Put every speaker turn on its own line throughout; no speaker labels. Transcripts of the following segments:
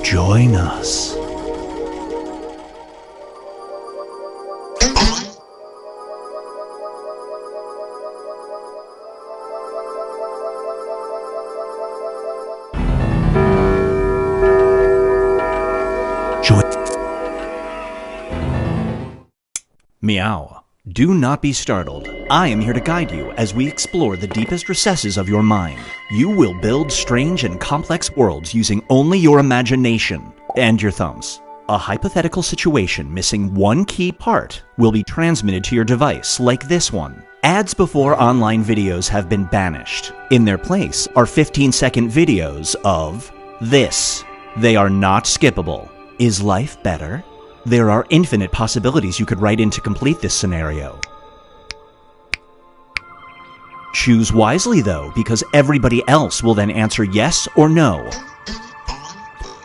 Join us. Meow. Do not be startled. I am here to guide you as we explore the deepest recesses of your mind. You will build strange and complex worlds using only your imagination and your thumbs. A hypothetical situation missing one key part will be transmitted to your device, like this one. Ads before online videos have been banished. In their place are 15-second videos of this. They are not skippable. Is life better? There are infinite possibilities you could write in to complete this scenario. Choose wisely though, because everybody else will then answer yes or no.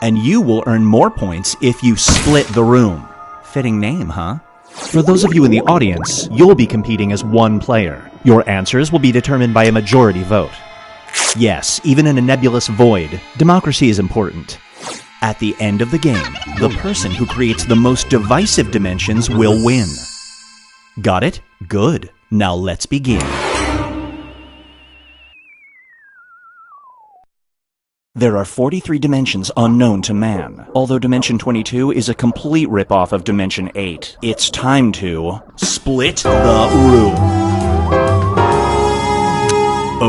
And you will earn more points if you split the room. Fitting name, huh? For those of you in the audience, you'll be competing as one player. Your answers will be determined by a majority vote. Yes, even in a nebulous void, democracy is important. At the end of the game, the person who creates the most divisive dimensions will win. Got it? Good. Now let's begin. There are 43 dimensions unknown to man, although Dimension 22 is a complete ripoff of Dimension 8. It's time to split the room.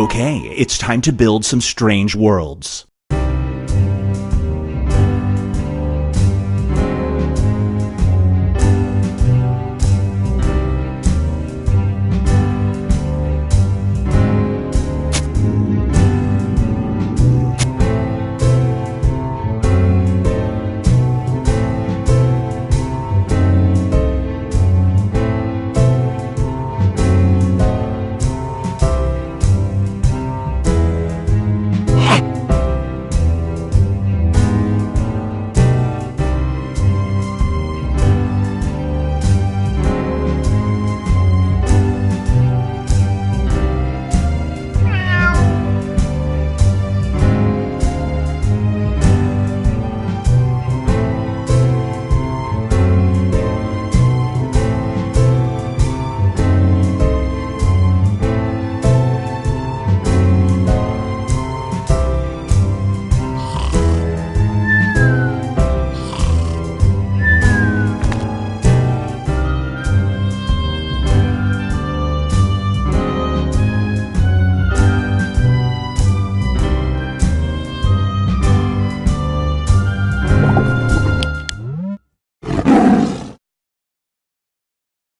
Okay, it's time to build some strange worlds.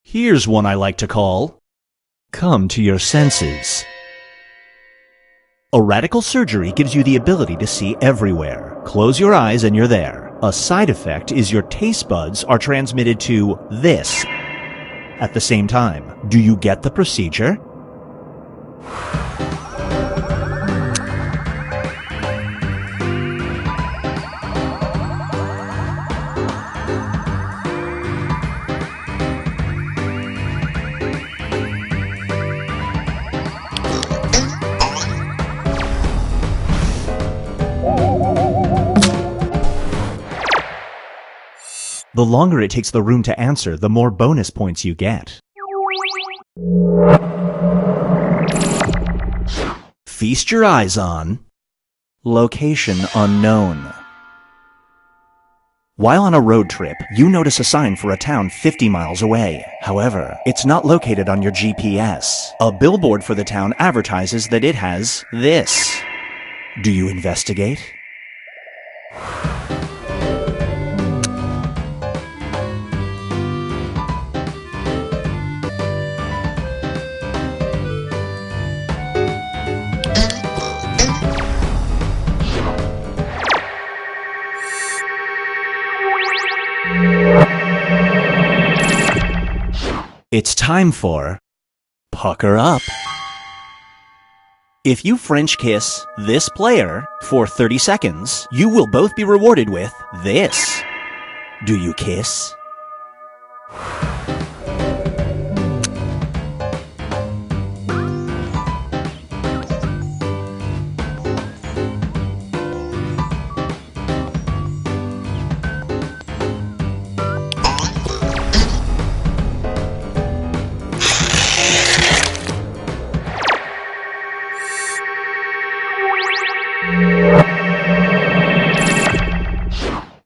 Here's one I like to call, Come to Your Senses. A radical surgery gives you the ability to see everywhere. Close your eyes and you're there. A side effect is your taste buds are transmitted to this at the same time. Do you get the procedure? The longer it takes the room to answer, the more bonus points you get. Feast your eyes on Location Unknown. While on a road trip, you notice a sign for a town 50 miles away. However, it's not located on your GPS. A billboard for the town advertises that it has this. Do you investigate? It's time for Pucker Up. If you French kiss this player for 30 seconds, you will both be rewarded with this. Do you kiss?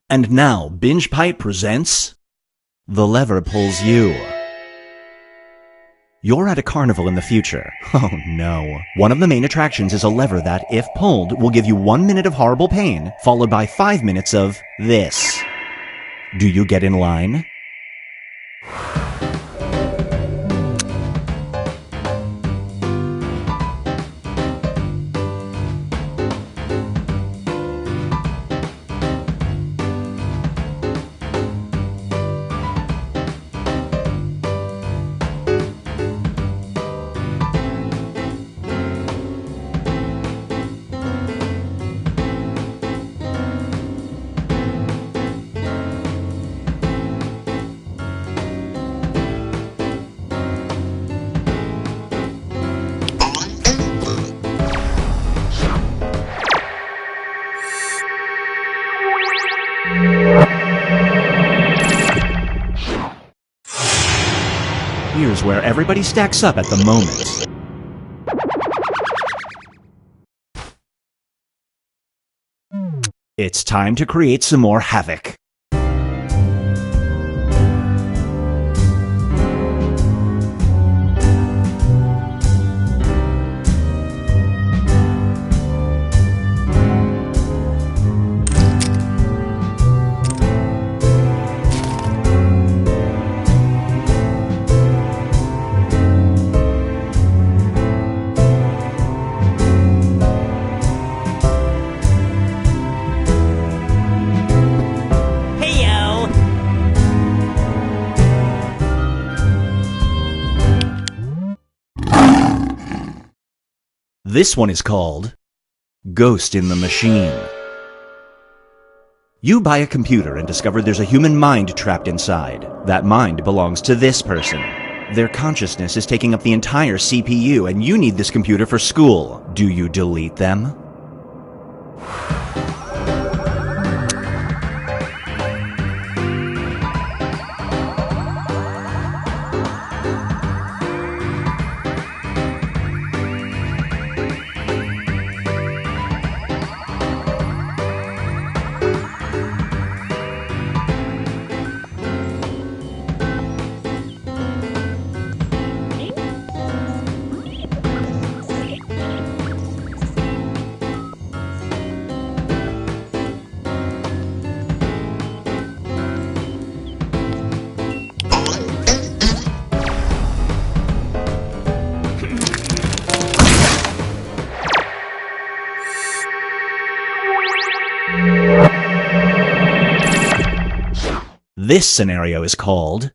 And now, Binge Pipe presents The Lever Pulls You. You're at a carnival in the future. Oh no. One of the main attractions is a lever that, if pulled, will give you 1 minute of horrible pain, followed by 5 minutes of this. Do you get in line? Here's where everybody stacks up at the moment. It's time to create some more havoc. This one is called Ghost in the Machine. You buy a computer and discover there's a human mind trapped inside. That mind belongs to this person. Their consciousness is taking up the entire CPU, and you need this computer for school. Do you delete them? This scenario is called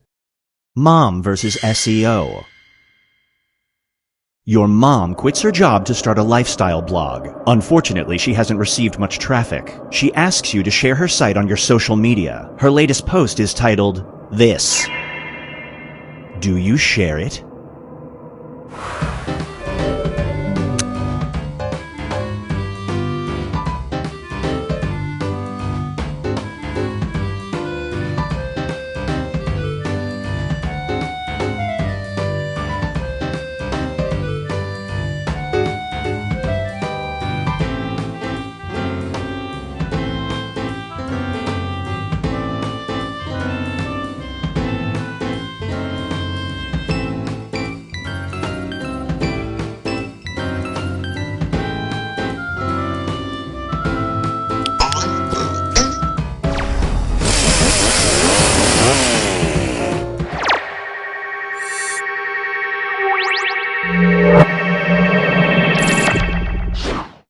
Mom versus SEO. Your mom quits her job to start a lifestyle blog. Unfortunately, she hasn't received much traffic. She asks you to share her site on your social media. Her latest post is titled, This. Do you share it?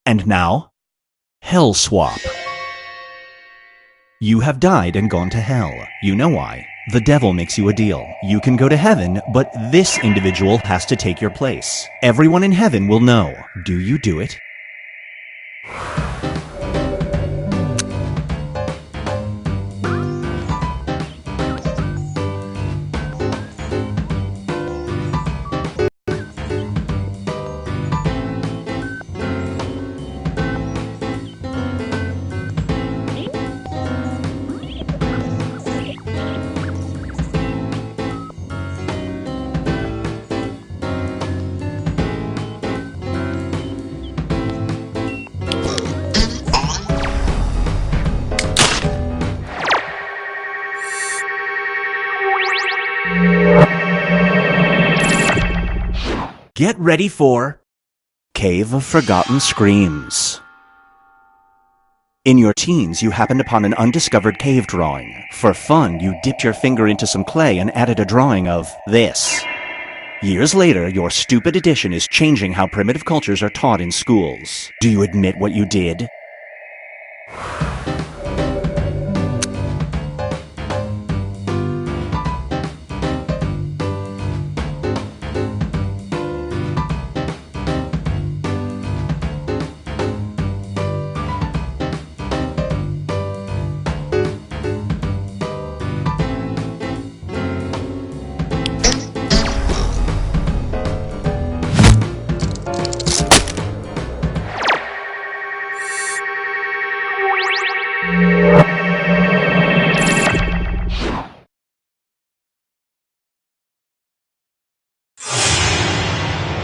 And now, Hell Swap. You have died and gone to hell. You know why. The devil makes you a deal. You can go to heaven, but this individual has to take your place. Everyone in heaven will know. Do you do it? Get ready for Cave of Forgotten Screams. In your teens, you happened upon an undiscovered cave drawing. For fun, you dipped your finger into some clay and added a drawing of this. Years later, your stupid addition is changing how primitive cultures are taught in schools. Do you admit what you did?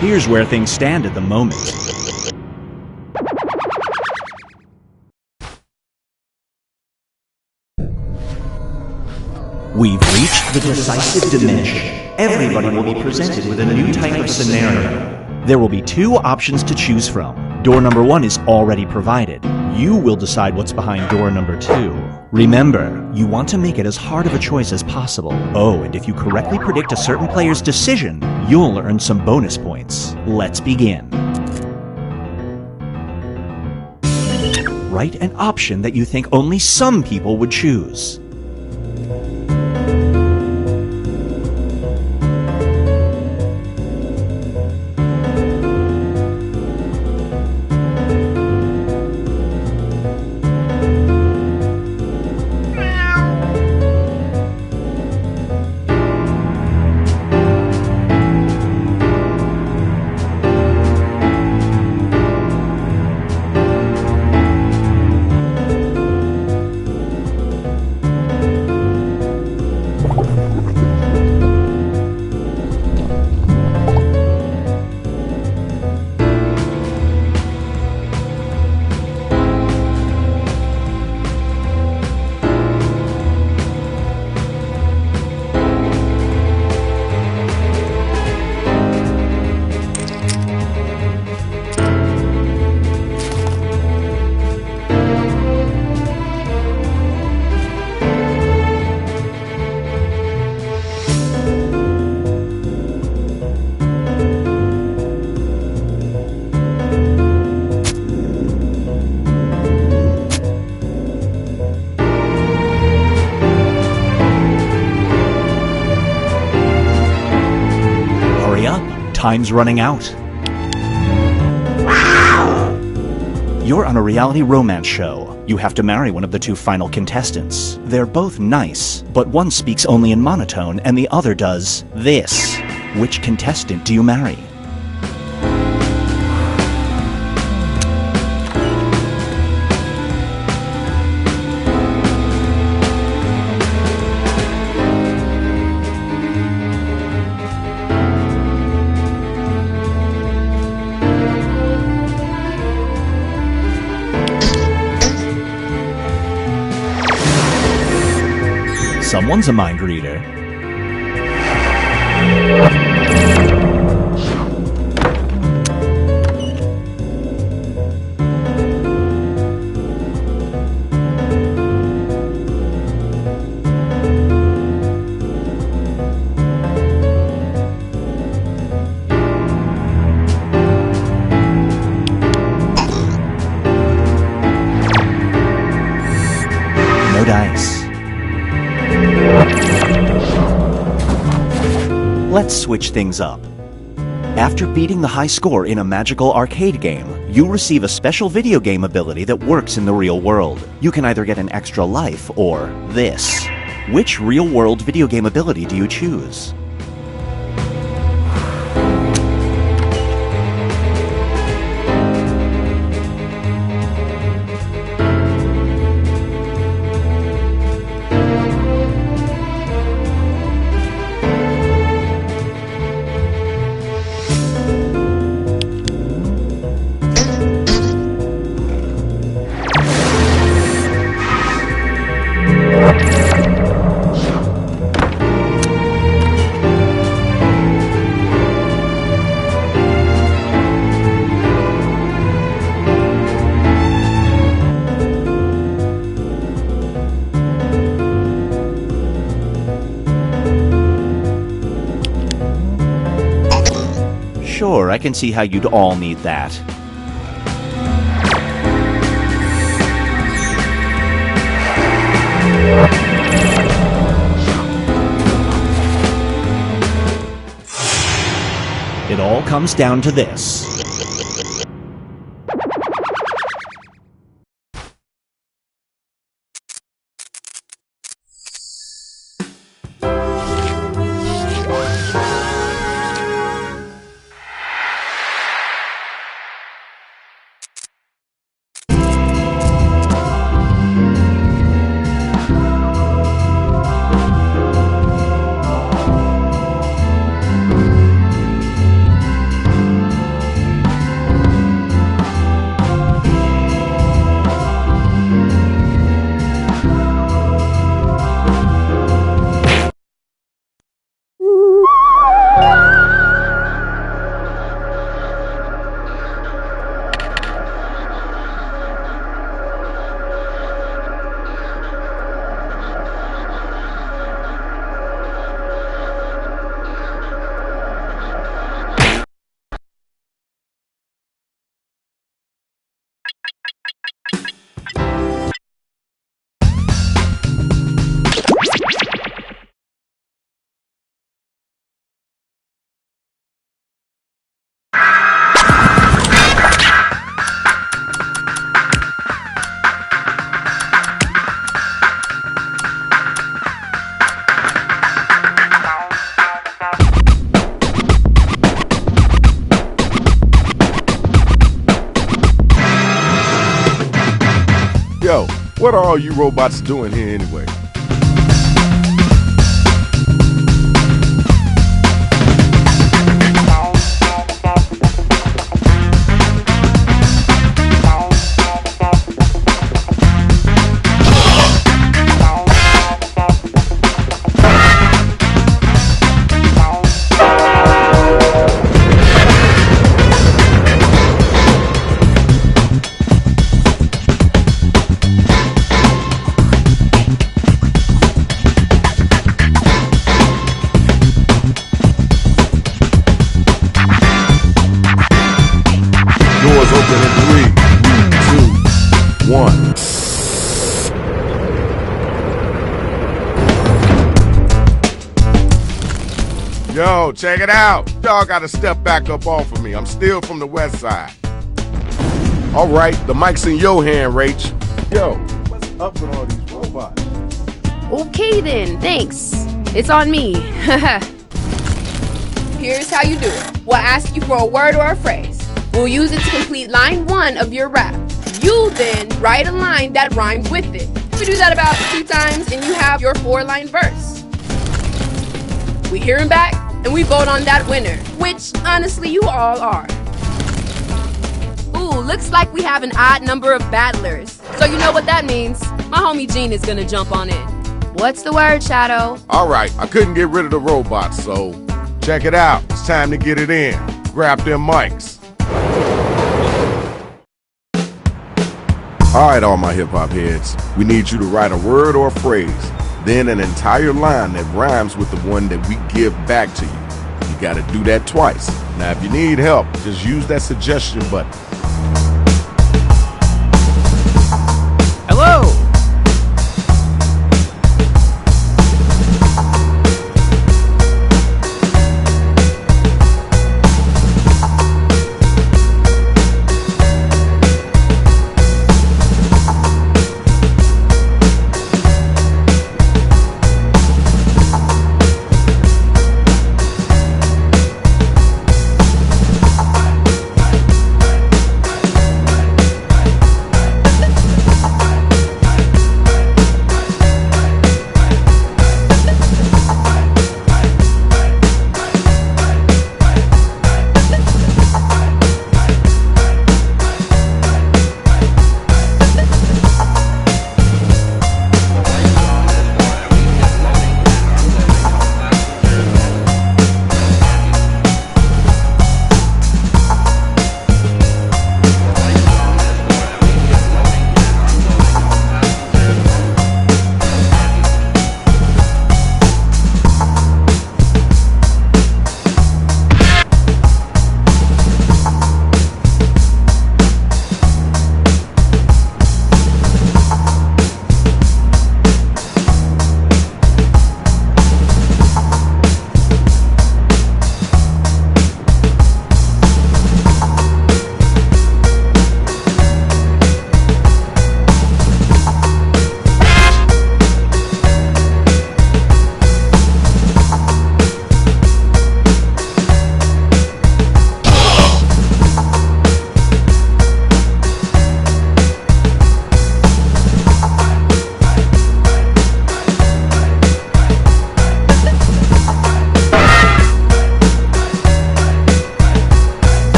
Here's where things stand at the moment. We've reached the decisive dimension. Everybody will be presented with a new type of scenario. There will be two options to choose from. Door number 1 is already provided. You will decide what's behind door number 2. Remember, you want to make it as hard of a choice as possible. Oh, and if you correctly predict a certain player's decision, you'll earn some bonus points. Let's begin. Write an option that you think only some people would choose. Time's running out. You're on a reality romance show. You have to marry one of the two final contestants. They're both nice, but one speaks only in monotone and the other does this. Which contestant do you marry? Someone's a mind reader. No dice. Let's switch things up. After beating the high score in a magical arcade game, you receive a special video game ability that works in the real world. You can either get an extra life or this. Which real-world video game ability do you choose? Sure, I can see how you'd all need that. It all comes down to this.
Yo, what are all you robots doing here anyway? Doors open in 3, 2, 1. Yo, check it out. Y'all gotta step back up off of me. I'm still from the west side. All right, the mic's in your hand, Rach. Yo, what's up with all these robots?
Okay then, thanks. It's on me. Here's how you do it. We'll ask you for a word or a phrase. We'll use it to complete line 1 of your rap. You then write a line that rhymes with it. We do that about 2 times and you have your 4-line verse. We hear him back and we vote on that winner, which honestly you all are. Ooh, looks like we have an odd number of battlers. So you know what that means. My homie Gene is gonna jump on in. What's the word, Shadow?
All right, I couldn't get rid of the robots, so check it out. It's time to get it in. Grab them mics. All right, all my hip-hop heads, we need you to write a word or a phrase, then an entire line that rhymes with the one that we give back to you. You gotta do that twice. Now, if you need help, just use that suggestion button.
Hello!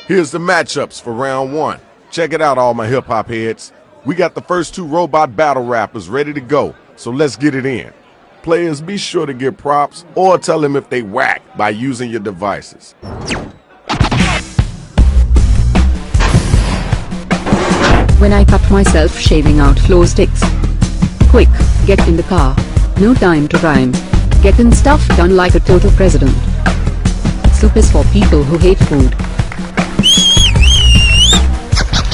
Here's the matchups for round one. Check it out, all my hip-hop heads. We got the first two robot battle rappers ready to go, so let's get it in. Players, be sure to give props or tell them if they whack by using your devices.
When I cut myself shaving out flow sticks. Quick, get in the car. No time to rhyme. Getting stuff done like a total president. Soup is for people who hate food.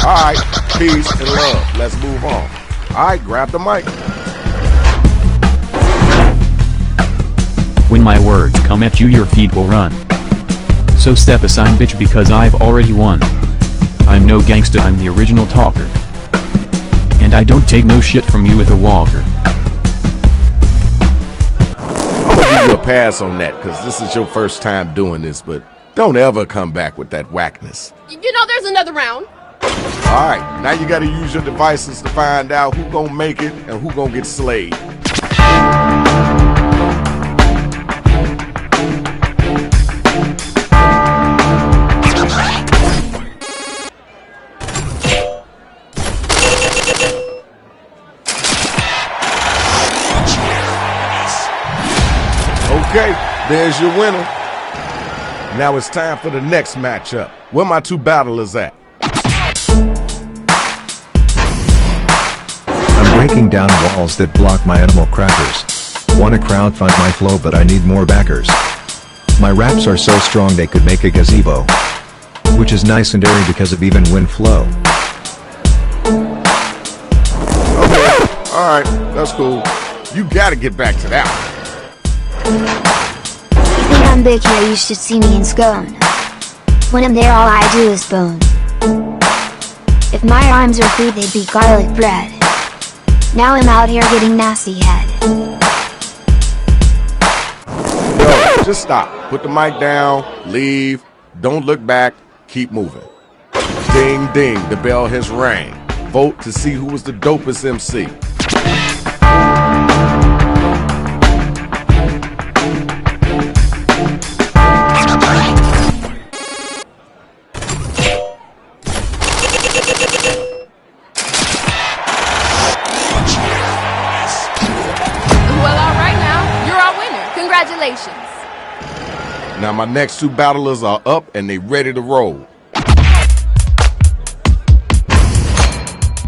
Alright, peace and love. Let's move on. Alright, grab the mic.
When my words come at you, your feet will run. So step aside, bitch, because I've already won. I'm no gangsta, I'm the original talker. And I don't take no shit from you with a walker.
I'm gonna give you a pass on that, because this is your first time doing this, but don't ever come back with that whackness.
You know, there's another round.
Alright, now you gotta use your devices to find out who gonna make it and who gonna get slayed. Okay, there's your winner. Now it's time for the next matchup. Where my two battlers at?
I'm breaking down walls that block my animal crackers. Wanna crowdfund my flow, but I need more backers. My raps are so strong they could make a gazebo, which is nice and airy because of even wind flow.
Okay, alright, that's cool. You gotta get back to that one.
You think I'm big here, you should see me in Scone. When I'm there all I do is bone. If my rhymes were food they'd be garlic bread. Now I'm out here getting nasty head.
Yo, just stop. Put the mic down, leave, don't look back, keep moving. Ding ding, the bell has rang. Vote to see who was the dopest MC.
Congratulations.
Now my next two battlers are up and they ready to roll.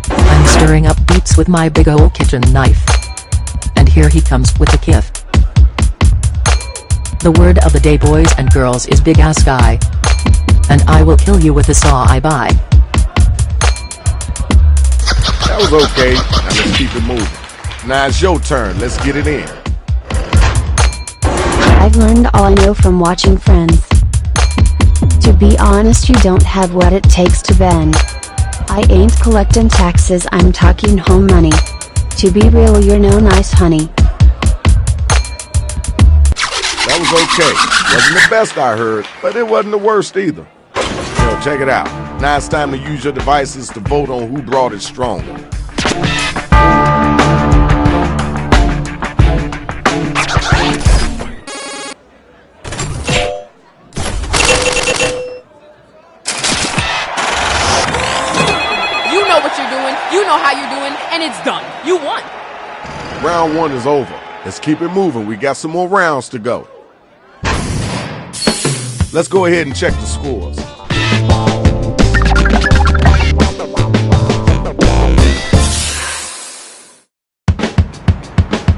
I'm stirring up beats with my big ol' kitchen knife. And here he comes with the kiff. The word of the day, boys and girls, is big ass guy. And I will kill you with the saw I buy.
That was okay. Now let's keep it moving. Now it's your turn. Let's get it in.
I've learned all I know from watching Friends. To be honest, you don't have what it takes to bend. I ain't collecting taxes, I'm talking home money. To be real, you're no nice honey.
That was okay. Wasn't the best I heard, but it wasn't the worst either. Yo, check it out. Now it's time to use your devices to vote on who brought it stronger.
You know how you're doing, and it's done. You won.
Round one is over. Let's keep it moving. We got some more rounds to go. Let's go ahead and check the scores.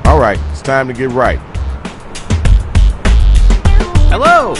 All right, it's time to get right.
Hello!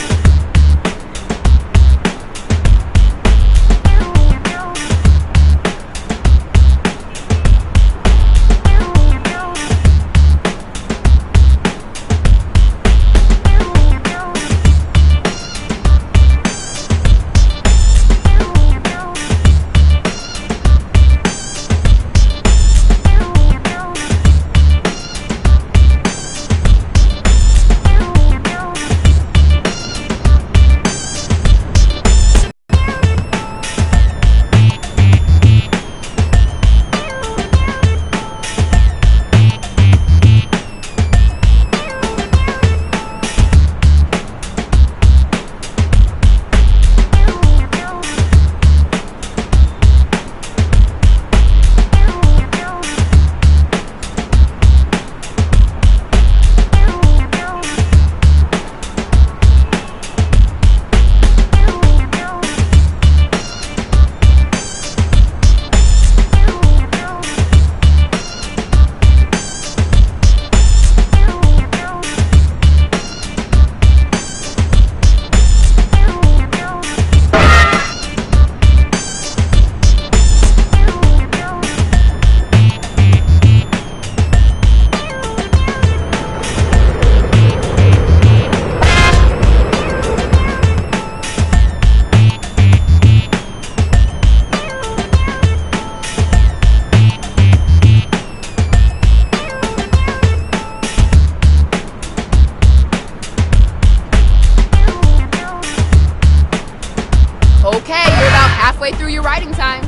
halfway through your writing time.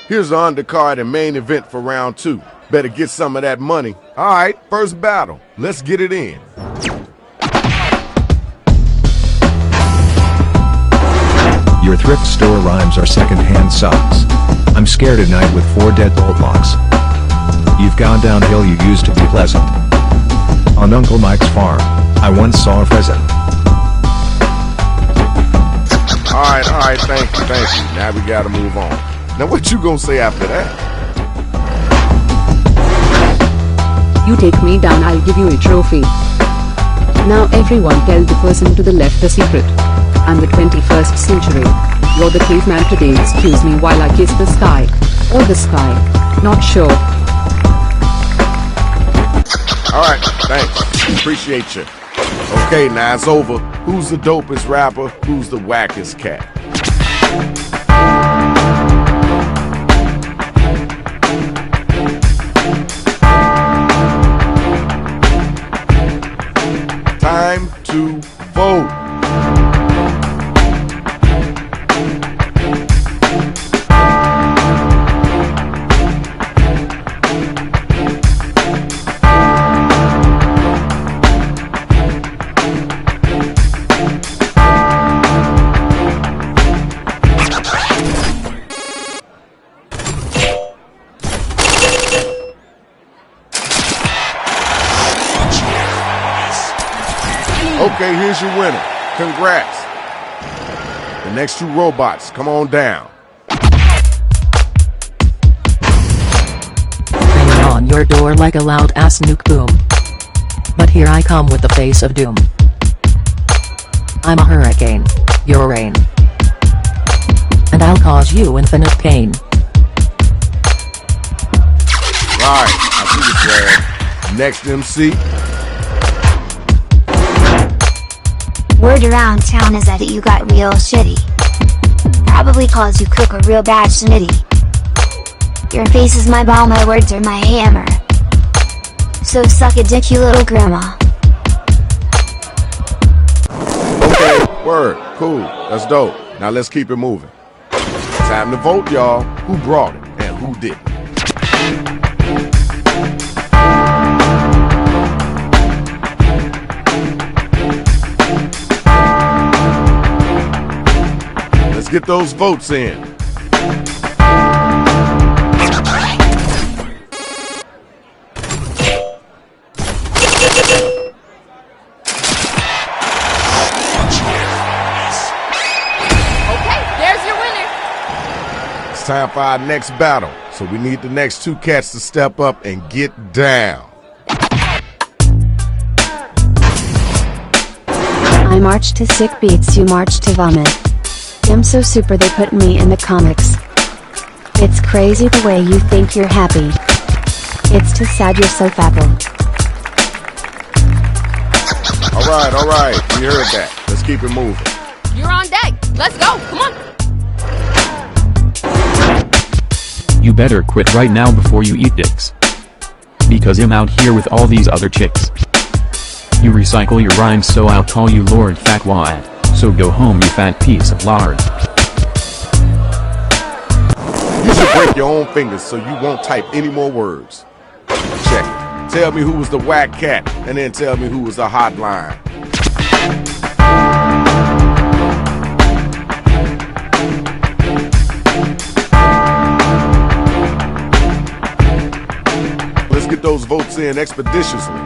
Here's the undercard and main event for round 2. Better get some of that money. All right, first battle. Let's get it in.
Your thrift store rhymes are second-hand socks. I'm scared at night with 4 deadbolt locks. You've gone downhill, you used to be pleasant. On Uncle Mike's farm, I once saw a pheasant.
All right, thank you. Now we gotta move on. Now what you gonna say after that?
You take me down, I'll give you a trophy. Now everyone tell the person to the left the secret. I'm the 21st century. You're the caveman today, excuse me while I kiss the sky. Or the sky. Not sure.
Alright, thanks. Appreciate you. Okay, now it's over. Who's the dopest rapper? Who's the wackest cat? Time to vote. Okay, here's your winner. Congrats. The next 2 robots, come on down.
Banging on your door like a loud ass nuke boom. But here I come with the face of doom. I'm a hurricane, you're rain. And I'll cause you infinite pain.
Alright, I see you, Brad. Next MC.
Word around town is that you got real shitty. Probably cause you cook a real bad smitty. Your face is my ball, my words are my hammer. So suck a dick, you little grandma.
Okay, word, cool, that's dope. Now let's keep it moving. Time to vote, y'all. Who brought it and who didn't? Let's get those votes in. Time for our next battle, so we need the next 2 cats to step up and get down.
I march to sick beats, you march to vomit. I'm so super they put me in the comics. It's crazy the way you think you're happy. It's too sad you're so fapple.
Alright, we heard that. Let's keep it moving.
You're on deck. Let's go. Come on.
You better quit right now before you eat dicks. Because I'm out here with all these other chicks. You recycle your rhymes, so I'll call you Lord Fatwad. So go home, you fat piece of lard.
You should break your own fingers so you won't type any more words. Check it. Tell me who was the whack cat, and then tell me who was the hotline. Let's get those votes in expeditiously.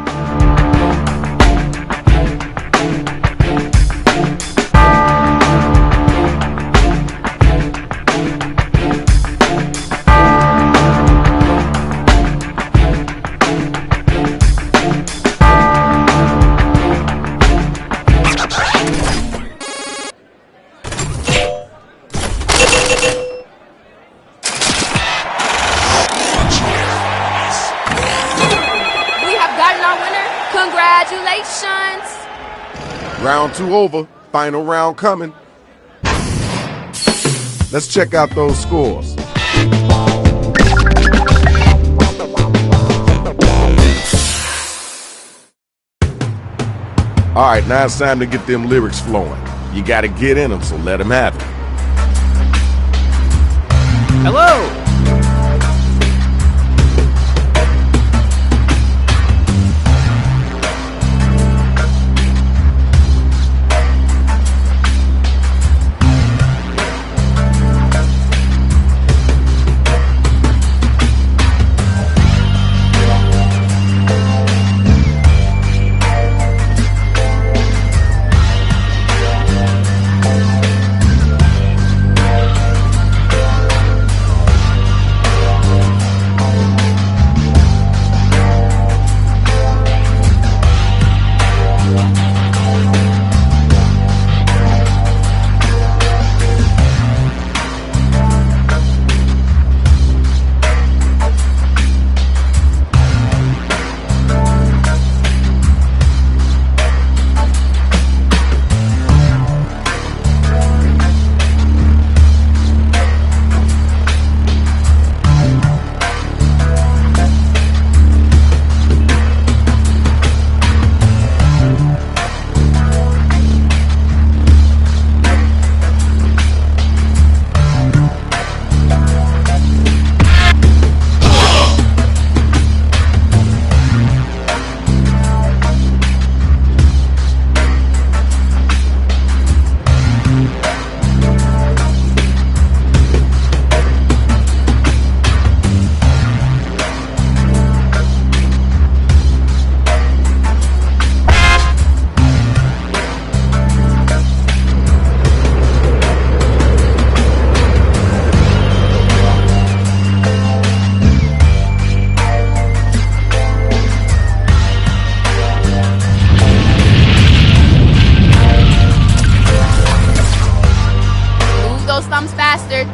We have gotten our winner. Congratulations!
Round 2 over. Final round coming. Let's check out those scores. All right, now it's time to get them lyrics flowing. You gotta get in them, so let them have it.
Hello!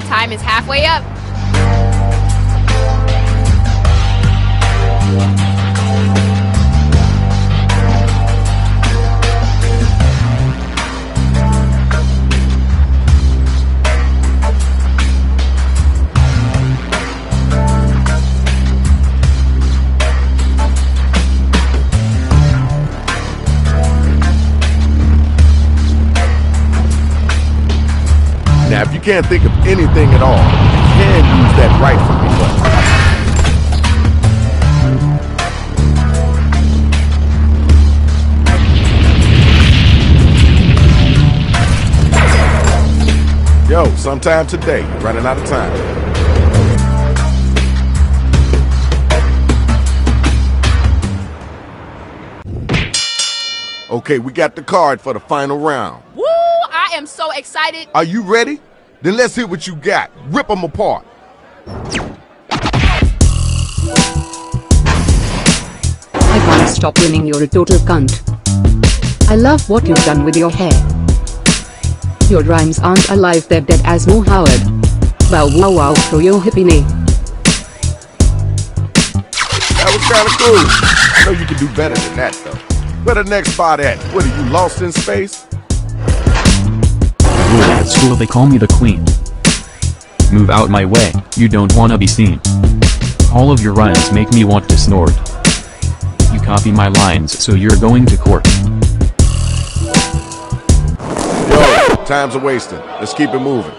Time is halfway up.
Now, if you can't think of anything at all, you can use that right for me button. Yo, sometime today, running out of time. Okay, we got the card for the final round.
Woo! I am so excited.
Are you ready? Then let's hear what you got. Rip them apart.
I can't stop winning, you're a total cunt. I love what you've done with your hair. Your rhymes aren't alive, they're dead as Mo Howard. Wow wow wow, throw your hippie knee.
That was kinda cool. I know you can do better than that though. Where the next spot at? What, are you lost in space?
At school they call me the queen. Move out my way, you don't wanna be seen. All of your rhymes make me want to snort. You copy my lines, so you're going to court.
Yo, time's a wasting. Let's keep it moving.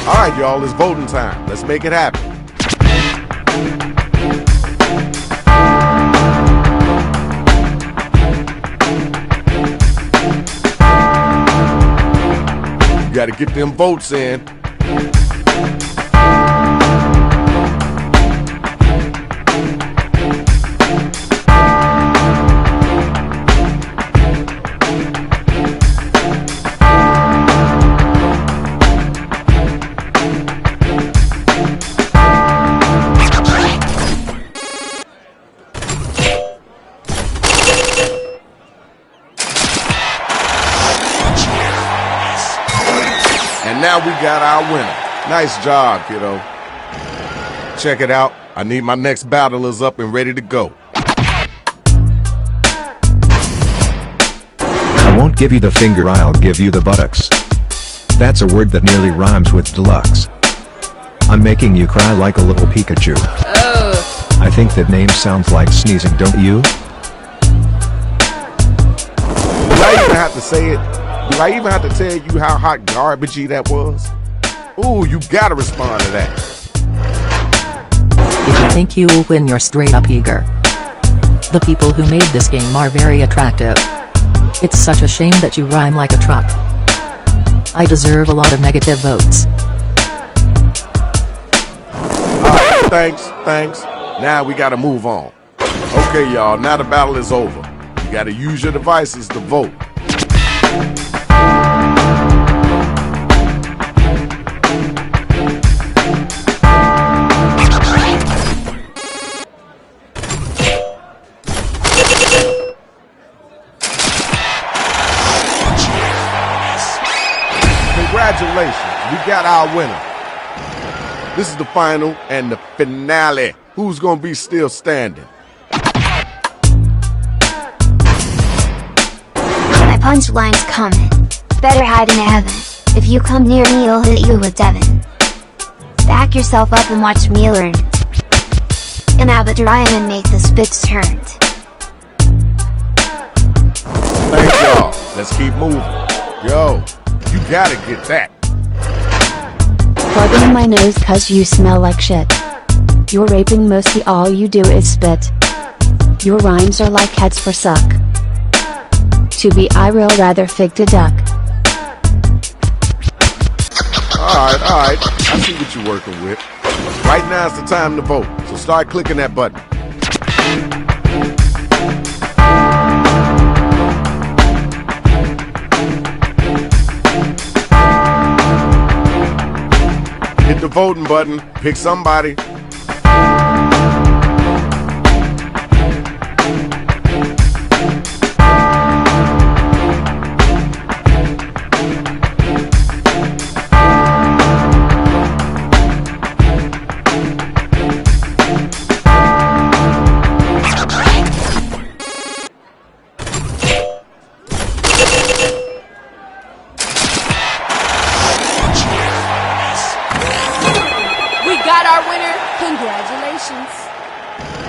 Alright y'all, it's voting time. Let's make it happen. You gotta get them votes in. And now we got our winner. Nice job, kiddo. Check it out. I need my next battlers up and ready to go.
I won't give you the finger, I'll give you the buttocks. That's a word that nearly rhymes with deluxe. I'm making you cry like a little Pikachu.
Oh.
I think that name sounds like sneezing, don't you?
Do I even have to say it? Do I even have to tell you how hot garbagey that was? Ooh, you gotta respond to that.
If you think you will win, you're straight up eager. The people who made this game are very attractive. It's such a shame that you rhyme like a truck. I deserve a lot of negative votes.
Alright, thanks. Now we gotta move on. Okay, y'all, now the battle is over. You gotta use your devices to vote. Congratulations, we got our winner. This is the final and the finale. Who's gonna be still standing?
My punchline's coming. Better hide in heaven. If you come near me, I'll hit you with Devin. Back yourself up and watch me learn. Inhabit rhyme and make the spits turned.
Thank y'all. Let's keep moving. Yo, you gotta get that.
Plug in my nose cause you smell like shit. You're raping, mostly all you do is spit. Your rhymes are like heads for suck. To be I real rather fig to duck.
Alright, I see what you're working with. Right now is the time to vote, so start clicking that button. Hit the voting button, pick somebody.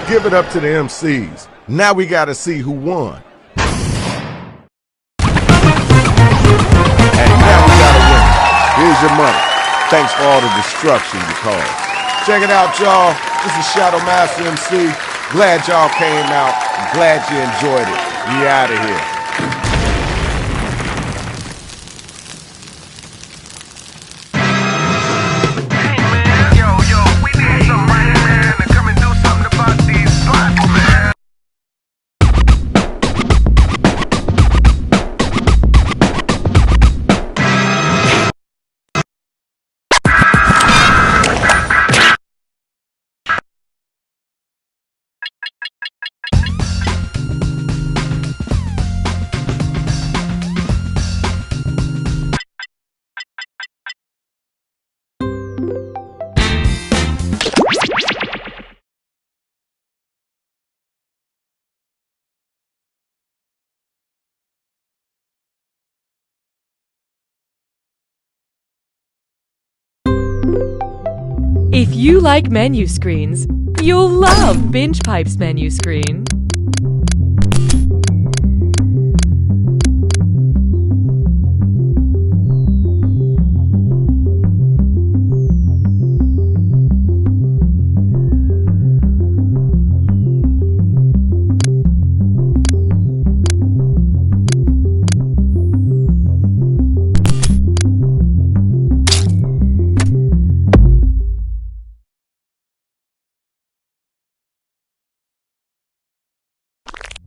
Give it up to the MCs. Now we gotta see who won. And now we got a winner. Here's your money. Thanks for all the destruction you caused. Check it out, y'all. This is Shadow Master MC. Glad y'all came out. I'm glad you enjoyed it. We out of here.
If you like menu screens, you'll love Binge Pipe's menu screen.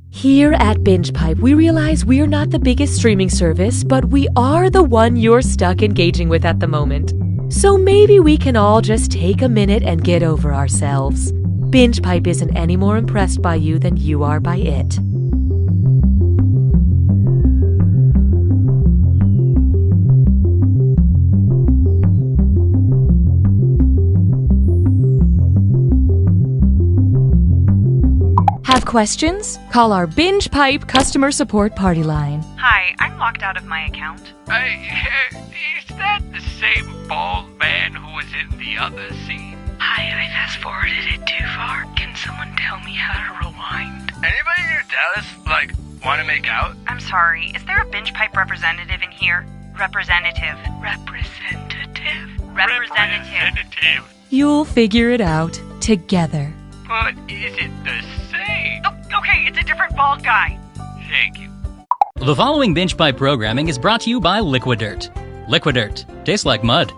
Here at Binge Pipe, we realize we're not the biggest streaming service, but we are the one you're stuck engaging with at the moment. So maybe we can all just take a minute and get over ourselves. Binge Pipe isn't any more impressed by you than you are by it. Have questions? Call our Binge Pipe customer support party line.
Hi, I'm locked out of my account.
Is that the same bald man who was in the other scene?
Hi, I fast-forwarded it too far. Can someone tell me how to rewind?
Anybody here Dallas, want to make out?
I'm sorry, is there a Binge Pipe representative in here? Representative.
You'll figure it out together.
But is it the same?
Oh, okay, it's a different bald guy.
Thank you.
The following Binge Pipe programming is brought to you by Liquidirt. Liquidirt. Tastes like mud.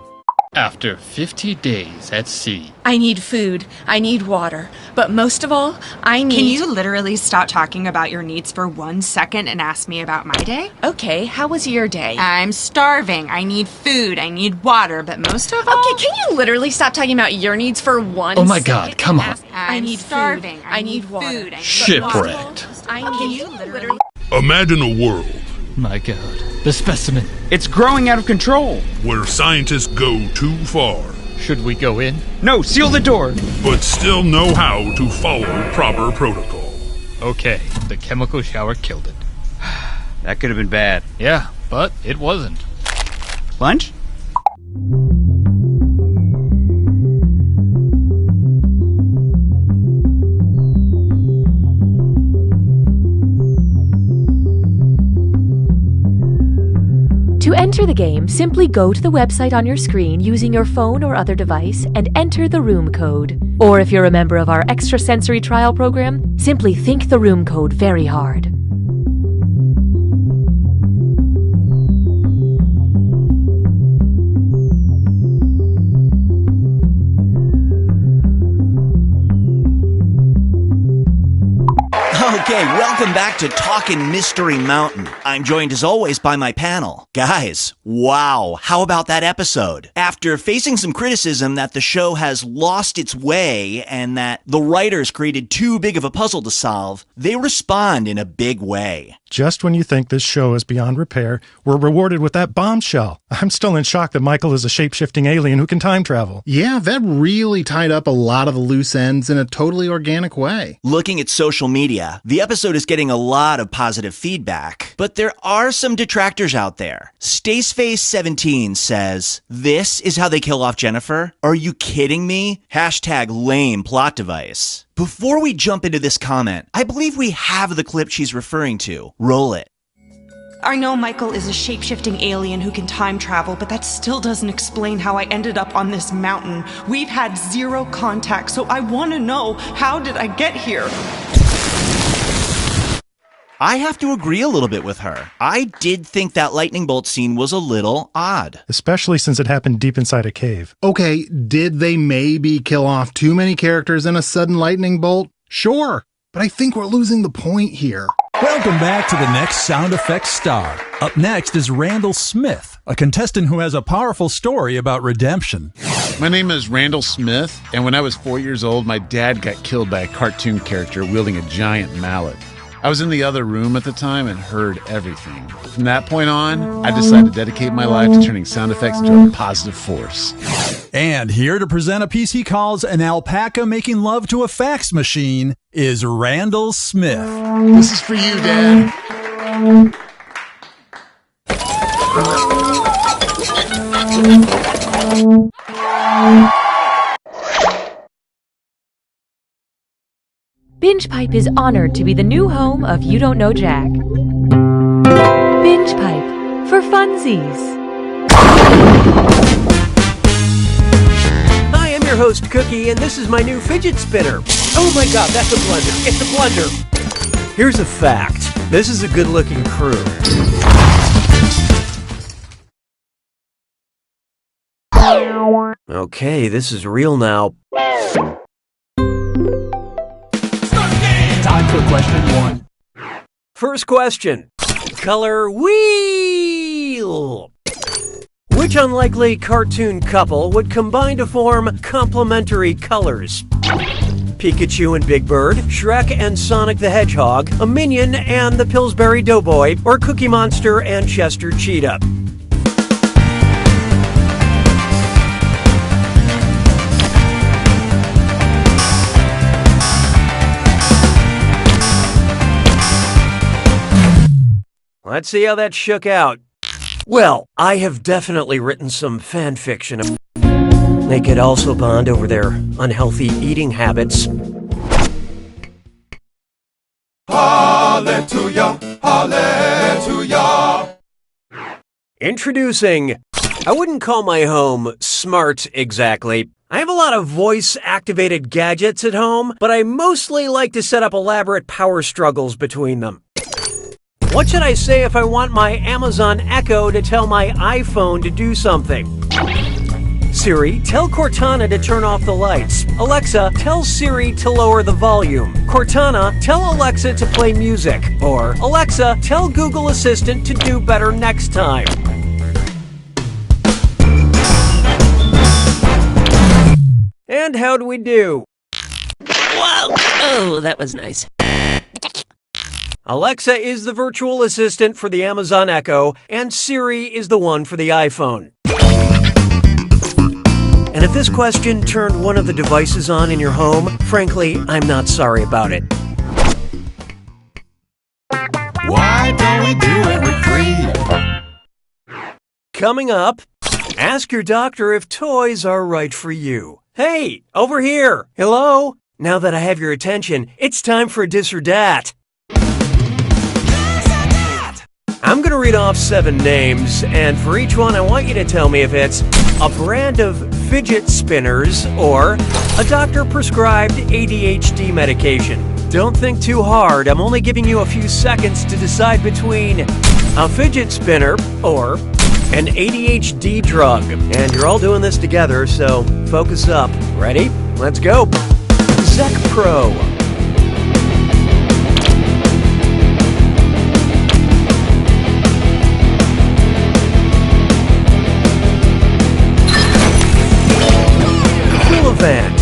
After 50 days at sea.
I need food. I need water. But most of all, I need...
Can you literally stop talking about your needs for 1 second and ask me about my day?
Okay, how was your day?
I'm starving. I need food. I need water. But most of all...
Okay, can you literally stop talking about your needs for 1 second?
Oh my God, come on.
I need starving.
Food. I need water.
Food.
Shipwrecked.
Can you literally...
Imagine a world.
My God, the specimen.
It's growing out of control.
Where scientists go too far.
Should we go in?
No, seal the door.
But still know how to follow proper protocol.
Okay, the chemical shower killed it.
That could have been bad.
Yeah, but it wasn't.
Lunch?
To enter the game, simply go to the website on your screen using your phone or other device and enter the room code. Or if you're a member of our extrasensory trial program, simply think the room code very hard.
Okay, welcome back to Talkin' Mystery Mountain. I'm joined as always by my panel. Guys, wow, how about that episode? After facing some criticism that the show has lost its way and that the writers created too big of a puzzle to solve, they respond in a big way.
Just when you think this show is beyond repair, we're rewarded with that bombshell. I'm still in shock that Michael is a shape-shifting alien who can time travel.
Yeah, that really tied up a lot of the loose ends in a totally organic way.
Looking at social media, the episode is getting a lot of positive feedback, but there are some detractors out there. Staceface17 says, "This is how they kill off Jennifer? Are you kidding me? Hashtag lame plot device." Before we jump into this comment, I believe we have the clip she's referring to. Roll it.
I know Michael is a shape-shifting alien who can time travel, but that still doesn't explain how I ended up on this mountain. We've had zero contact, so I want to know, how did I get here?
I have to agree a little bit with her. I did think that lightning bolt scene was a little odd.
Especially since it happened deep inside a cave.
Okay, did they maybe kill off too many characters in a sudden lightning bolt? Sure, but I think we're losing the point here.
Welcome back to the next sound effects star. Up next is Randall Smith, a contestant who has a powerful story about redemption.
My name is Randall Smith, and when I was 4 years old, my dad got killed by a cartoon character wielding a giant mallet. I was in the other room at the time and heard everything. From that point on, I decided to dedicate my life to turning sound effects into a positive force.
And here to present a piece he calls An Alpaca Making Love to a Fax Machine is Randall Smith.
This is for you, Dad.
Binge Pipe is honored to be the new home of You Don't Know Jack. Binge Pipe, for funsies.
Hi, I'm your host, Cookie, and this is my new fidget spinner. Oh my god, that's a blender. It's a blender. Here's a fact. This is a good-looking crew. Okay, this is real now.
Time for question 1.
First question. Color wheel. Which unlikely cartoon couple would combine to form complementary colors? Pikachu and Big Bird, Shrek and Sonic the Hedgehog, a Minion and the Pillsbury Doughboy, or Cookie Monster and Chester Cheetah? Let's see how that shook out. Well, I have definitely written some fan fiction. They could also bond over their unhealthy eating habits.
Hallelujah, hallelujah.
Introducing, I wouldn't call my home smart exactly. I have a lot of voice-activated gadgets at home, but I mostly like to set up elaborate power struggles between them. What should I say if I want my Amazon Echo to tell my iPhone to do something? Siri, tell Cortana to turn off the lights. Alexa, tell Siri to lower the volume. Cortana, tell Alexa to play music. Or, Alexa, tell Google Assistant to do better next time. And how do we do?
Whoa! Oh, that was nice.
Alexa is the virtual assistant for the Amazon Echo, and Siri is the one for the iPhone. And if this question turned one of the devices on in your home, frankly, I'm not sorry about it.
Why don't we do it for free?
Coming up, ask your doctor if toys are right for you. Hey, over here. Hello? Now that I have your attention, it's time for Dis or Dat. I'm going to read off 7 names, and for each one, I want you to tell me if it's a brand of fidget spinners or a doctor-prescribed ADHD medication. Don't think too hard. I'm only giving you a few seconds to decide between a fidget spinner or an ADHD drug. And you're all doing this together, so focus up. Ready? Let's go. Zec Pro. Event.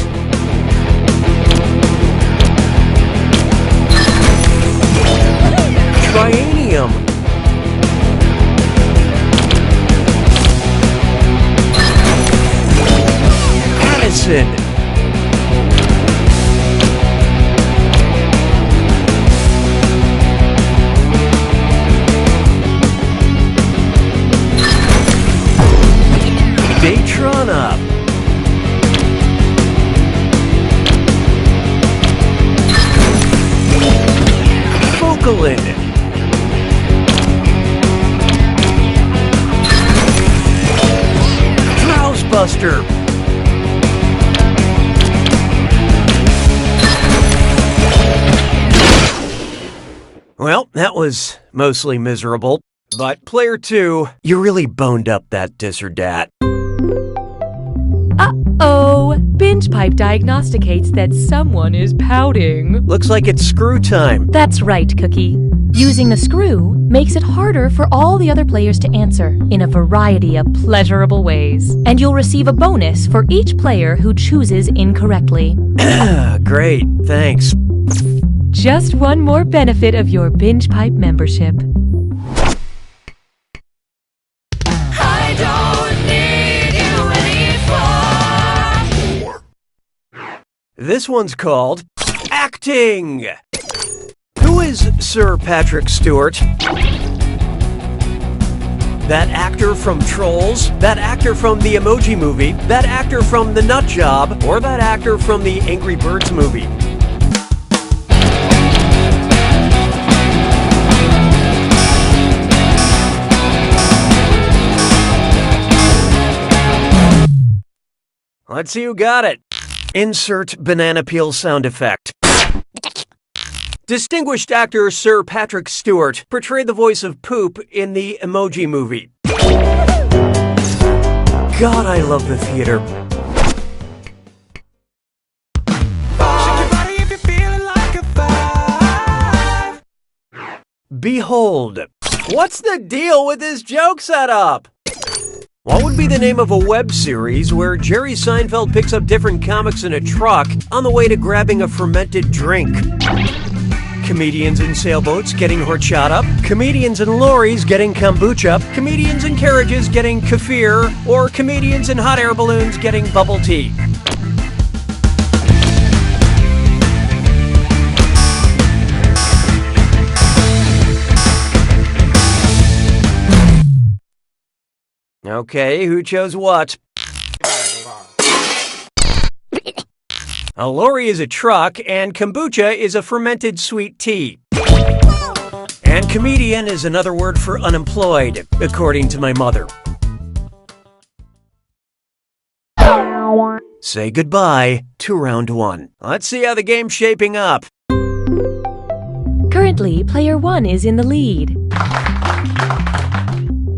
Trianium. Addison. Daytrona. Drowsebuster. Well, that was mostly miserable. But player 2, you really boned up that Dis or Dat.
Uh-oh! Binge Pipe diagnosticates that someone is pouting.
Looks like it's screw time.
That's right, Cookie. Using the screw makes it harder for all the other players to answer in a variety of pleasurable ways. And you'll receive a bonus for each player who chooses incorrectly.
Great, thanks.
Just one more benefit of your Binge Pipe membership.
This one's called Acting. Who is Sir Patrick Stewart? That actor from Trolls? That actor from the Emoji Movie? That actor from The Nut Job? Or that actor from the Angry Birds movie? Let's see who got it. Insert banana peel sound effect. Distinguished actor Sir Patrick Stewart portrayed the voice of Poop in the Emoji Movie. God, I love the theater. Behold. What's the deal with this joke setup? What would be the name of a web series where Jerry Seinfeld picks up different comics in a truck on the way to grabbing a fermented drink? Comedians in sailboats getting horchata, comedians in lorries getting kombucha, comedians in carriages getting kefir, or comedians in hot air balloons getting bubble tea. Okay, who chose what? A lorry is a truck, and kombucha is a fermented sweet tea. And comedian is another word for unemployed, according to my mother. Say goodbye to round 1. Let's see how the game's shaping up.
Currently, player 1 is in the lead.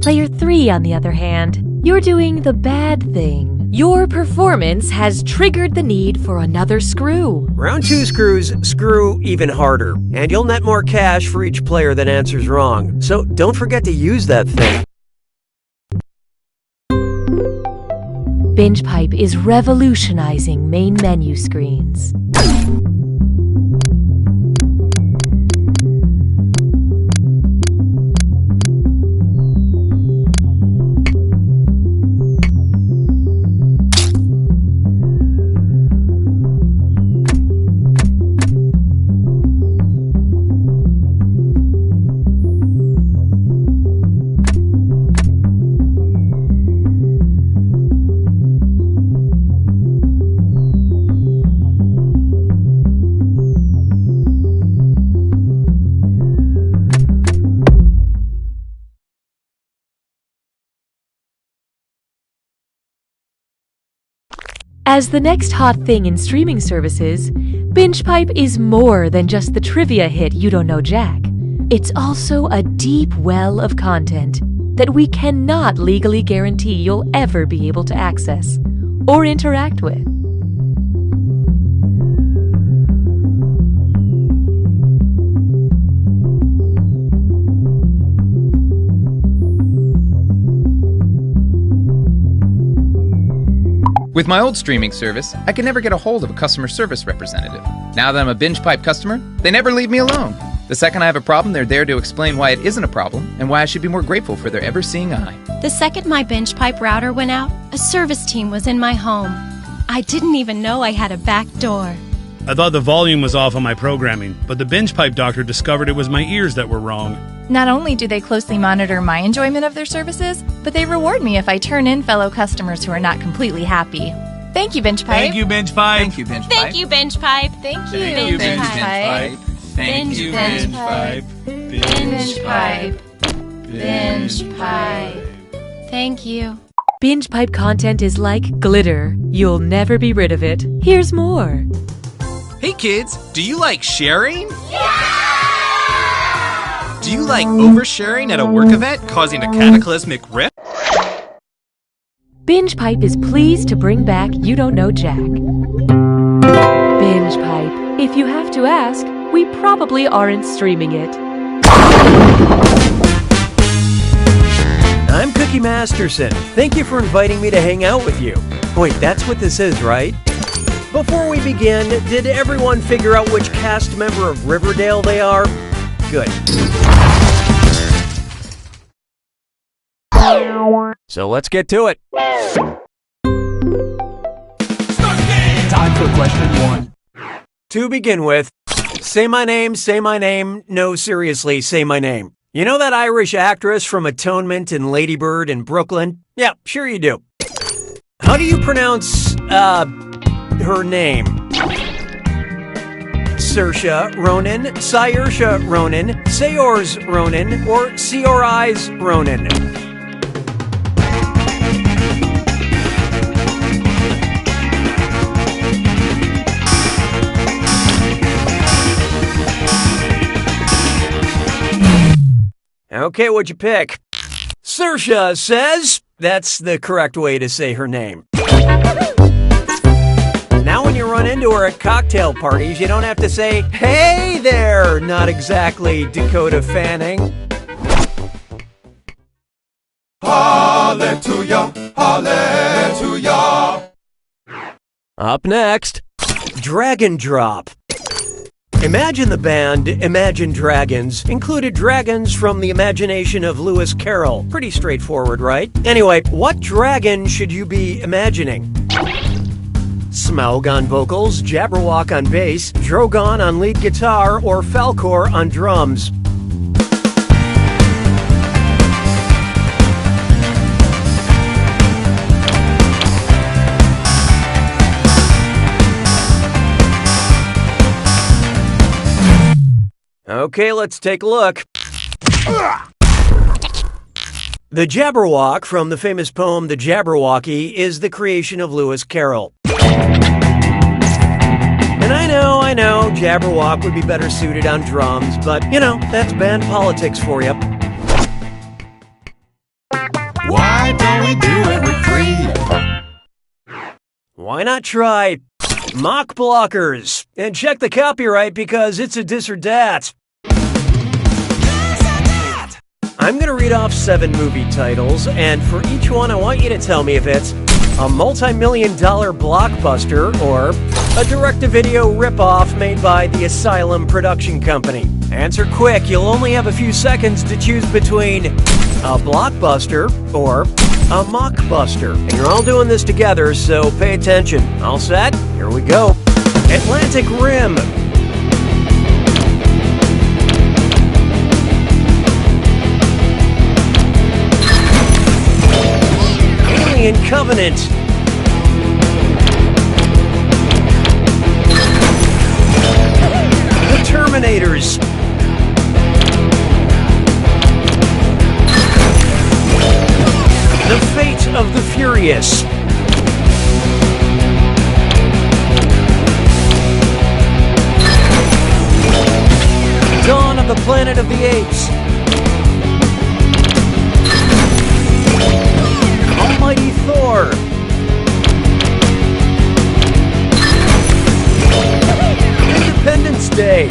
Player 3, on the other hand, you're doing the bad thing. Your performance has triggered the need for another screw.
Round 2 screws screw even harder, and you'll net more cash for each player that answers wrong. So don't forget to use that thing.
Binge Pipe is revolutionizing main menu screens. As the next hot thing in streaming services, Binge Pipe is more than just the trivia hit You Don't Know Jack. It's also a deep well of content that we cannot legally guarantee you'll ever be able to access or interact with.
With my old streaming service, I could never get a hold of a customer service representative. Now that I'm a Binge Pipe customer, they never leave me alone. The second I have a problem, they're there to explain why it isn't a problem and why I should be more grateful for their ever-seeing eye.
The second my Binge Pipe router went out, a service team was in my home. I didn't even know I had a back door.
I thought the volume was off on my programming, but the Binge Pipe doctor discovered it was my ears that were wrong.
Not only do they closely monitor my enjoyment of their services, but they reward me if I turn in fellow customers who are not completely happy. Thank you, Binge Pipe.
Thank you, Binge Pipe.
Thank you, Binge Pipe.
Thank you, Binge Pipe.
Thank you,
Thank you,
Binge
Binge
Pipe.
Thank you, Binge Pipe.
Binge Pipe. Binge Pipe.
Thank you.
Binge Pipe content is like glitter. You'll never be rid of it. Here's more.
Hey kids, do you like sharing? Yeah! Do you like oversharing at a work event, causing a cataclysmic rift?
Binge Pipe is pleased to bring back You Don't Know Jack. Binge Pipe. If you have to ask, we probably aren't streaming it.
I'm Cookie Masterson. Thank you for inviting me to hang out with you. Wait, that's what this is, right? Before we begin, did everyone figure out which cast member of Riverdale they are? Good. So let's get to it.
Time for question 1.
To begin with, say my name, no, seriously, say my name. You know that Irish actress from Atonement and Lady Bird in Brooklyn? Yeah, sure you do. How do you pronounce, her name? Saoirse Ronan, Saoirse Ronan, Saors Ronan, or Seorais Ronan? Okay, what'd you pick? Saoirse says that's the correct way to say her name. Now when you run into her at cocktail parties, you don't have to say, "Hey there," not exactly Dakota Fanning.
Hallelujah, hallelujah.
Up next, Dragon Drop. Imagine the band Imagine Dragons included dragons from the imagination of Lewis Carroll. Pretty straightforward, right? Anyway, what dragon should you be imagining? Smaug on vocals, Jabberwock on bass, Drogon on lead guitar, or Falkor on drums? Okay, let's take a look. The Jabberwock from the famous poem The Jabberwocky is the creation of Lewis Carroll. And I know, Jabberwock would be better suited on drums, but, that's band politics for you.
Why don't we do it with free?
Why not try mock blockers? And check the copyright because it's a dis or dat. I'm going to read off 7 movie titles, and for each one, I want you to tell me if it's a multi-million-dollar blockbuster or a direct-to-video ripoff made by the Asylum Production Company. Answer quick. You'll only have a few seconds to choose between a blockbuster or a mockbuster. And you're all doing this together, so pay attention. All set? Here we go. Atlantic Rim. Alien Covenant. The Terminators. The Fate of the Furious. Dawn of the Planet of the Apes. Almighty Thor. Independence Day.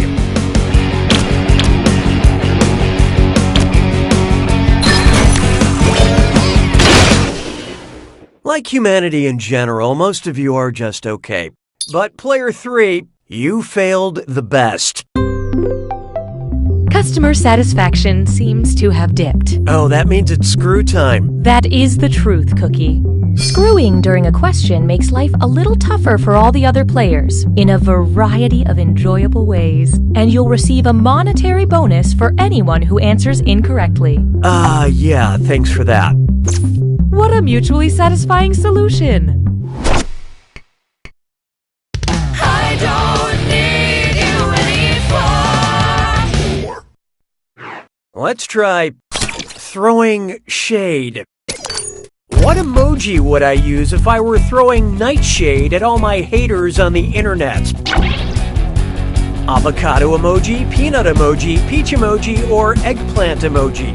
Like humanity in general, most of you are just okay. But player 3, you failed the best.
Customer satisfaction seems to have dipped.
Oh, that means it's screw time.
That is the truth, Cookie. Screwing during a question makes life a little tougher for all the other players in a variety of enjoyable ways, and you'll receive a monetary bonus for anyone who answers incorrectly.
Yeah, thanks for that.
What a mutually satisfying solution!
I don't need you anymore.
Let's try throwing shade. What emoji would I use if I were throwing nightshade at all my haters on the internet? Avocado emoji, peanut emoji, peach emoji, or eggplant emoji?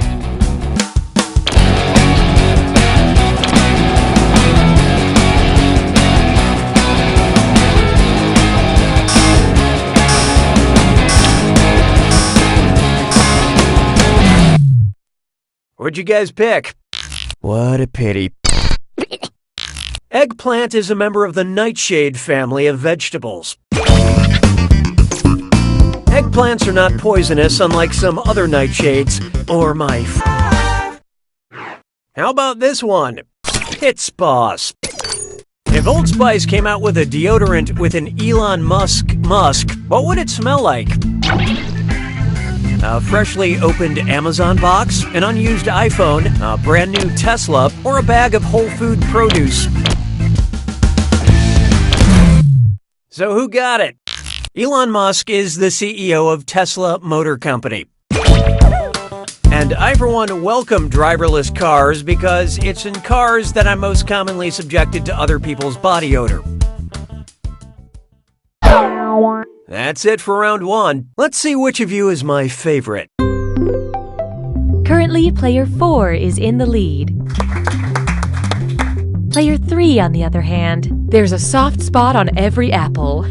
What'd you guys pick? What a pity. Eggplant is a member of the nightshade family of vegetables. Eggplants are not poisonous, unlike some other nightshades, or my How about this one? Pits Boss. If Old Spice came out with a deodorant with an Elon Musk, what would it smell like? A freshly opened Amazon box, an unused iPhone, a brand new Tesla, or a bag of whole food produce. So who got it? Elon Musk is the CEO of Tesla Motor Company. And I, for one, welcome driverless cars because it's in cars that I'm most commonly subjected to other people's body odor. That's it for round 1. Let's see which of you is my favorite.
Currently, player 4 is in the lead. Player 3, on the other hand, there's a soft spot on every apple.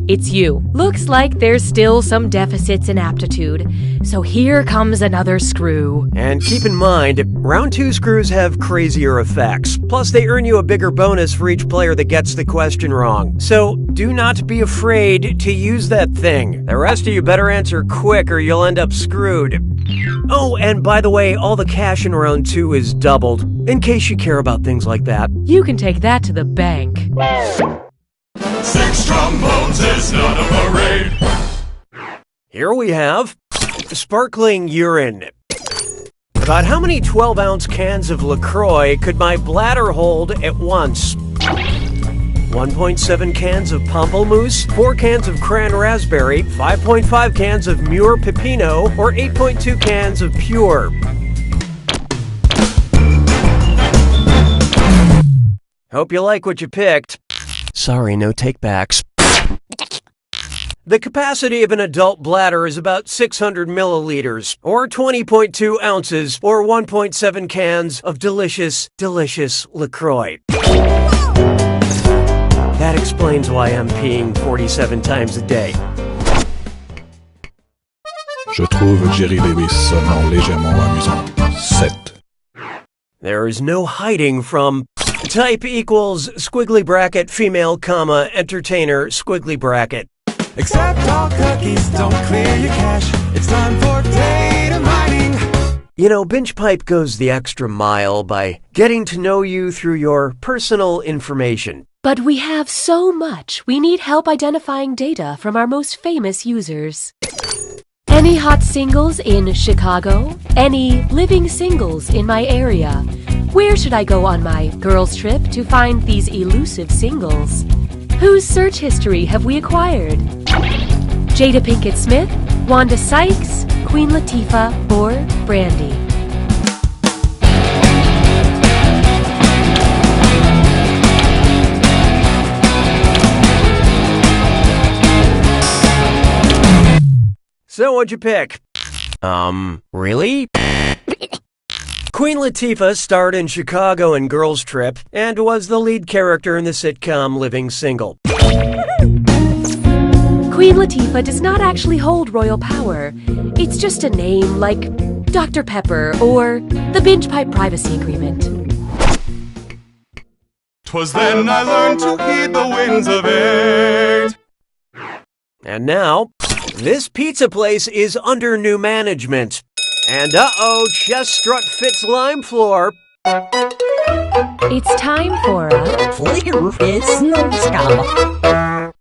It's you. Looks like there's still some deficits in aptitude, so here comes another screw.
And keep in mind, round 2 screws have crazier effects. Plus, they earn you a bigger bonus for each player that gets the question wrong. So, do not be afraid to use that thing. The rest of you better answer quick or you'll end up screwed. Oh, and by the way, all the cash in round 2 is doubled, in case you care about things like that.
You can take that to the bank.
6 trombones is not a parade.
Here we have sparkling urine. About how many 12-ounce cans of LaCroix could my bladder hold at once? 1 1.7 cans of pamplemousse, 4 cans of cran raspberry, 5.5 cans of Muir pepino, or 8.2 cans of pure? Hope you like what you picked. Sorry, no takebacks. The capacity of an adult bladder is about 600 milliliters, or 20.2 ounces, or 1.7 cans of delicious, delicious LaCroix. That explains why I'm peeing 47 times a day.
Je trouve Jerry Lewis seulement légèrement amusant. 7.
There is no hiding from type equals squiggly bracket female comma entertainer squiggly bracket.
Accept all cookies, don't clear your cache. It's time for data mining.
You know, BingePipe goes the extra mile by getting to know you through your personal information.
But we have so much, we need help identifying data from our most famous users. Any hot singles in Chicago? Any living singles in my area? Where should I go on my girls' trip to find these elusive singles? Whose search history have we acquired? Jada Pinkett Smith, Wanda Sykes, Queen Latifah, or Brandy?
So what'd you pick? Really? Queen Latifah starred in Chicago and Girls Trip and was the lead character in the sitcom Living Single.
Queen Latifah does not actually hold royal power. It's just a name like Dr. Pepper or the BingePipe Privacy Agreement.
'Twas then I learned to heed the winds of age.
And now, this pizza place is under new management. And chest strut fits lime floor.
It's time for a
Flicker is no scala.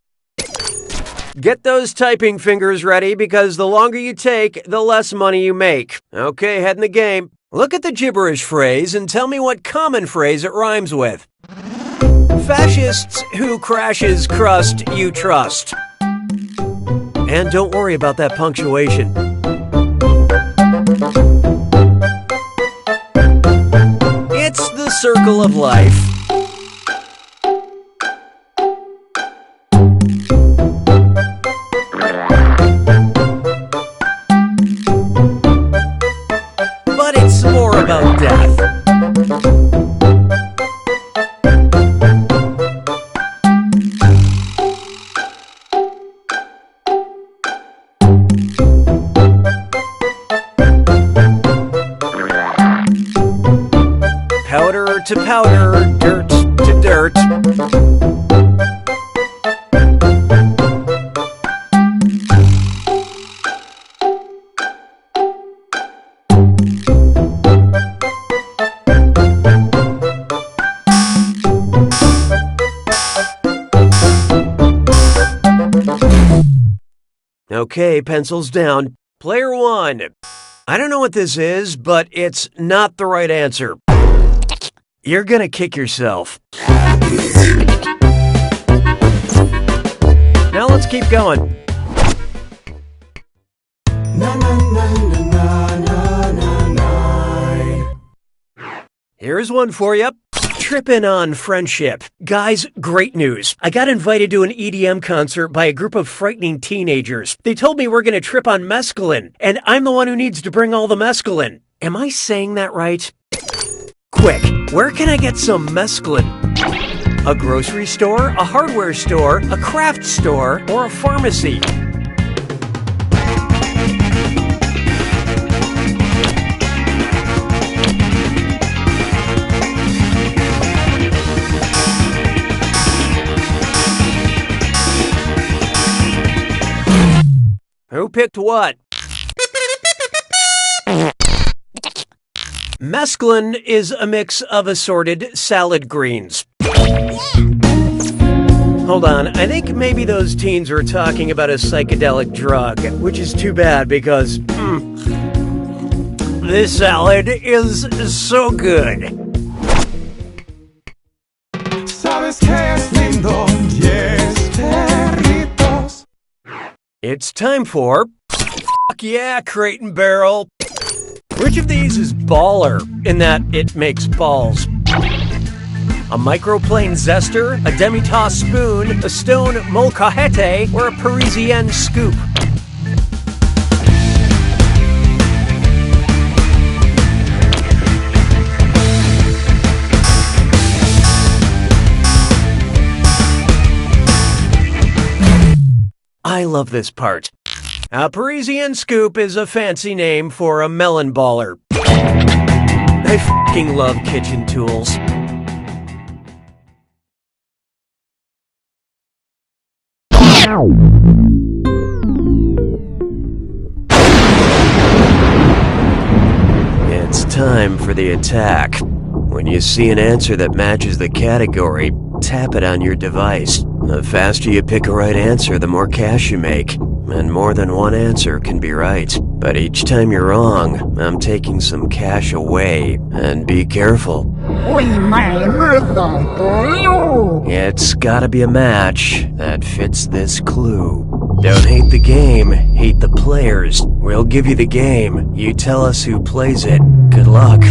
Get those typing fingers ready because the longer you take, the less money you make. Okay, head in the game. Look at the gibberish phrase and tell me what common phrase it rhymes with. Fascists who crashes crust you trust. And don't worry about that punctuation. It's the circle of life. But it's more about death. Powder to powder, dirt to dirt. Okay, pencils down. Player 1. I don't know what this is, but it's not the right answer. You're gonna kick yourself. Now let's keep going. Here's one for you. Trippin' on friendship. Guys, great news. I got invited to an EDM concert by a group of frightening teenagers. They told me we're gonna trip on mescaline, and I'm the one who needs to bring all the mescaline. Am I saying that right? Quick, where can I get some mescaline? A grocery store, a hardware store, a craft store, or a pharmacy? Who picked what? Mescaline is a mix of assorted salad greens. Hold on, I think maybe those teens were talking about a psychedelic drug, which is too bad because this salad is so good.
Sabes que es lindo
It's time for... Fuck yeah, Crate and Barrel. Which of these is baller in that it makes balls? A microplane zester, a demi-tasse spoon, a stone molcajete, or a Parisienne scoop? I love this part. A Parisienne scoop is a fancy name for a melon baller. I f***ing love kitchen tools. It's time for the attack. When you see an answer that matches the category, tap it on your device. The faster you pick a right answer, the more cash you make. And more than one answer can be right. But each time you're wrong, I'm taking some cash away. And be careful. It's gotta be a match that fits this clue. Don't hate the game, hate the players. We'll give you the game. You tell us who plays it. Good luck.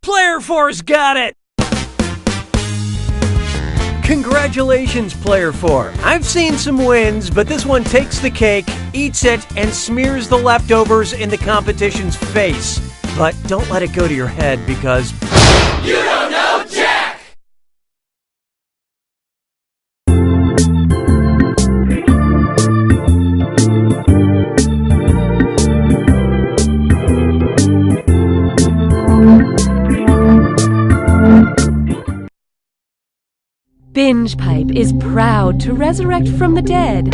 Player Force got it! Congratulations, Player 4. I've seen some wins, but this one takes the cake, eats it, and smears the leftovers in the competition's face. But don't let it go to your head because... You don't know Jack!
Binge Pipe is proud to resurrect from the dead